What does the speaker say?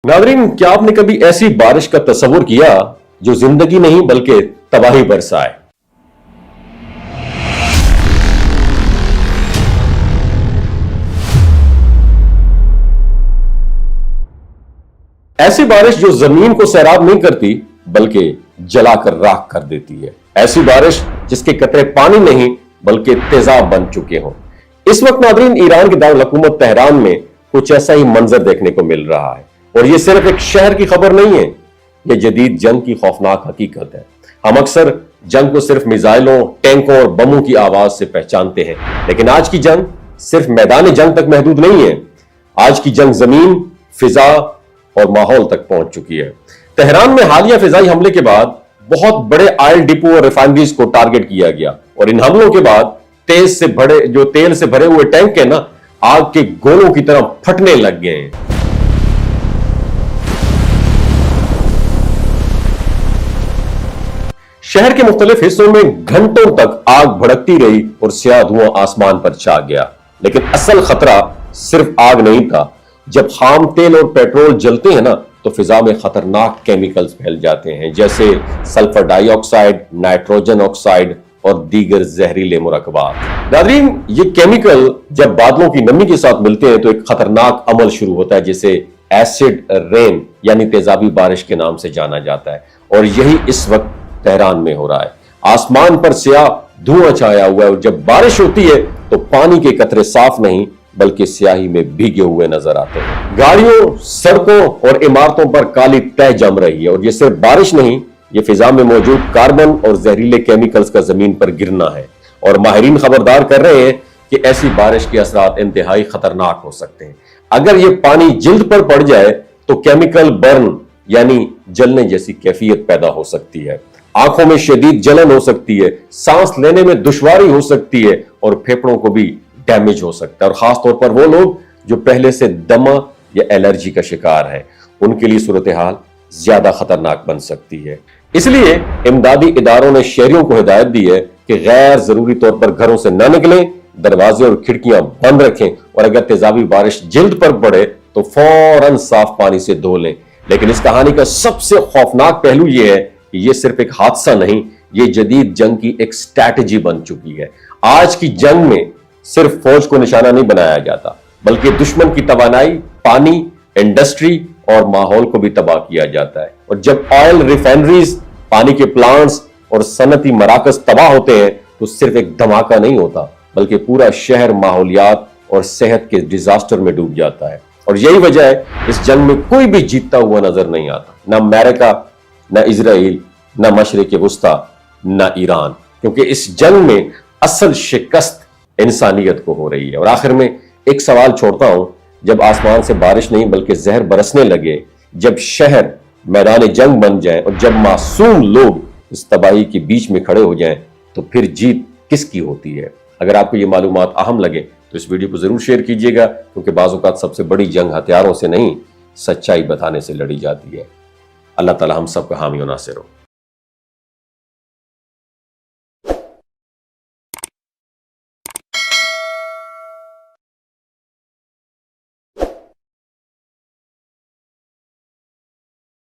Nadreen, क्या आपने कभी ऐसी बारिश का तस्वुर किया जो जिंदगी नहीं बल्कि तबाही बरसाए। ऐसी बारिश जो जमीन को सैराब नहीं करती बल्कि जलाकर राख कर देती है। ऐसी बारिश जिसके कतरे पानी नहीं बल्कि तेजाब बन चुके हों। इस वक्त नादरीन, ईरान के दारुल हुकूमत तेहरान में कुछ ऐसा ही मंजर देखने को मिल रहा है। और यह सिर्फ एक शहर की खबर नहीं है, यह जदीद जंग की खौफनाक हकीकत है। हम अक्सर जंग को सिर्फ मिसाइलों, टैंकों और बमों की आवाज से पहचानते हैं, लेकिन आज की जंग सिर्फ मैदान जंग तक महदूद नहीं है। आज की जंग जमीन, फिजा और माहौल तक पहुंच चुकी है। तेहरान में हालिया फिजाई हमले के बाद बहुत बड़े ऑयल डिपो और रिफाइनरीज को टारगेट किया गया और इन हमलों के बाद तेल से भरे हुए टैंक है ना, आग के गोलों की तरह फटने लग गए हैं। शहर के मुख्तलिफ हिस्सों में घंटों तक आग भड़कती रही और स्याह धुआं आसमान पर छा गया। लेकिन असल खतरा सिर्फ आग नहीं था। जब खाम तेल और पेट्रोल जलते हैं ना, तो फिजा में खतरनाक केमिकल्स फैल जाते हैं, जैसे सल्फर डाइऑक्साइड, नाइट्रोजन ऑक्साइड और दीगर जहरीले मुरक्कबात। नाज़रीन, ये केमिकल जब बादलों की नमी के साथ मिलते हैं तो एक खतरनाक अमल शुरू होता है, जिसे एसिड रेन यानी तेजाबी बारिश के नाम से जाना जाता है। और यही इस वक्त तेहरान में हो रहा है। आसमान पर स्याह धुआं छाया हुआ है और जब बारिश होती है तो पानी के कतरे साफ नहीं बल्कि स्याही में भीगे हुए नजर आते हैं। गाड़ियों, सड़कों और इमारतों पर काली तह जम रही है और यह सिर्फ बारिश नहीं, यह फिजा में मौजूद कार्बन और जहरीले केमिकल्स का जमीन पर गिरना है। और माहिरीन खबरदार कर रहे हैं कि ऐसी बारिश के असरात इंतहाई खतरनाक हो सकते हैं। अगर यह पानी जिल्द पर पड़ जाए तो केमिकल बर्न यानी जलने जैसी कैफियत पैदा हो सकती है। आंखों में शदीद जलन हो सकती है, सांस लेने में दुश्वारी हो सकती है और फेफड़ों को भी डैमेज हो सकता है। और खास तौर पर वो लोग जो पहले से दमा या एलर्जी का शिकार है, उनके लिए सूरत हाल ज्यादा खतरनाक बन सकती है। इसलिए इमदादी इदारों ने शहरियों को हिदायत दी है कि गैर जरूरी तौर पर घरों से न निकलें, दरवाजे और खिड़कियां बंद रखें और अगर तेजाबी बारिश जिल्द पर पड़े तो फौरन साफ पानी से धो लें। लेकिन इस कहानी का सबसे खौफनाक पहलू यह है कि यह सिर्फ एक हादसा नहीं, यह जदीद जंग की एक स्ट्रैटेजी बन चुकी है। आज की जंग में सिर्फ फौज को निशाना नहीं बनाया जाता बल्कि दुश्मन की तवानाई, पानी, इंडस्ट्री और माहौल को भी तबाह किया जाता है। और जब ऑयल रिफाइनरीज, पानी के प्लांट्स और सनती मराकज तबाह होते हैं तो सिर्फ एक धमाका नहीं होता बल्कि पूरा शहर माहौलियात और सेहत के डिजास्टर में डूब जाता है। और यही वजह है इस जंग में कोई भी जीतता हुआ नजर नहीं आता, ना अमेरिका, न इजराइल, न मशरिक वुस्ता, न ईरान, क्योंकि इस जंग में असल शिकस्त इंसानियत को हो रही है। और आखिर में एक सवाल छोड़ता हूं, जब आसमान से बारिश नहीं बल्कि जहर बरसने लगे, जब शहर मैदान जंग बन जाए और जब मासूम लोग इस तबाही के बीच में खड़े हो जाएं, तो फिर जीत किसकी होती है? अगर आपको ये मालूमात अहम लगे तो इस वीडियो को जरूर शेयर कीजिएगा, क्योंकि बाज़ औक़ात सबसे बड़ी जंग हथियारों से नहीं, सच्चाई बताने से लड़ी जाती है। अल्लाह ताला हम सबका हामी और नासिर हो।